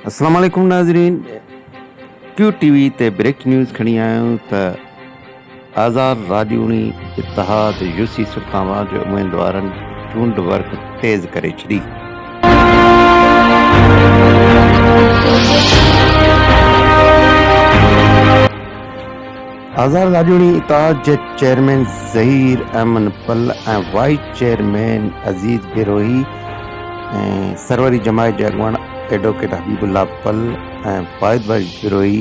अस्सलाम वालेकुम नाज़रीन। क्यू टीवी ते ब्रेक न्यूज़ खणी आहियूं त आज़ाद राजूनी इतिहाद यूसी सुखावा जे उमेदवारनि चूंड वर्क तेज़ करे छॾी। आज़ाद राजूनी इतिहाद जे चेयरमैन ज़हीर अहमद पल ऐं वाइस चेयरमैन अज़ीज़ बिरोही ऐं सरवरी जमायत जे अॻुवान एडवोकेट हबीबुल्ला पल ऐं फ़ाइद भाई बिरोही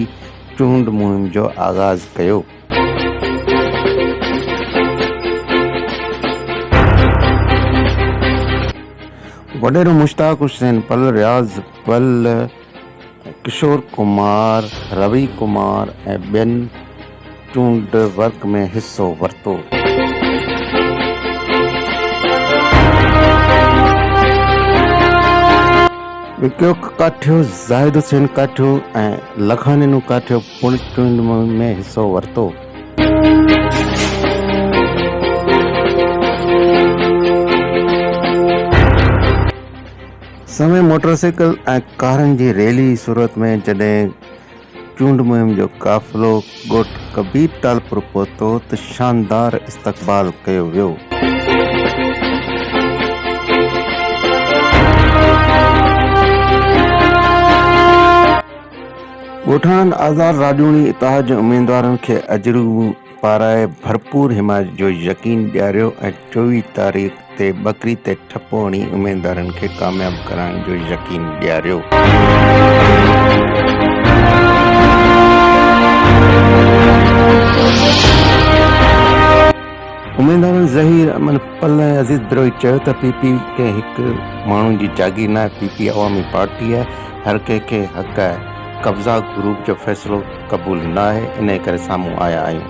चूंड मुहिम जो आगाज़ कयो। वडेरो मुश्ताक हुसैन पल, रियाज़ पल, किशोर कुमार, रवि कुमार ऐं ॿियनि चूंड वर्क में हिस्सो वरितो। विक्यो काठियो, ज़ाहिद हुसैन काठियो ऐं लखानीनू काठियो पुण चूंड मुहिम में हिस्सो वरितो। समय मोटरसाइकिल ऐं कारनि जी रैली सूरत में जॾहिं चूंड मुहिम जो काफ़िलो ॻोठ कबीर तालपुर पहुतो त शानदार इस्तक़बाल कयो वियो। ॻोठाणनि आज़ाद राजूनी इतिहाद जे उमेदवारनि खे अजरू पाराए भरपूर हिमायत जो यकीन ॾियारियो ऐं 24 तारीख़ ते बकरी ते ठपो हणी उमेदवारनि खे कामयाब कराइण जो यकीन ॾियारियो। उमेदवारनि ज़हीर अहमद पल ऐं अज़ीज़ बिरोही चयो त पीपी के हिकु माण्हू जी जागीर न आहे, पीपी अवामी पार्टी आहे, हर कंहिंखे हक़ आहे। कब्ज़ा ग्रुप जो फ़ैसिलो क़बूल न आहे, इन करे साम्हूं आया आहियूं।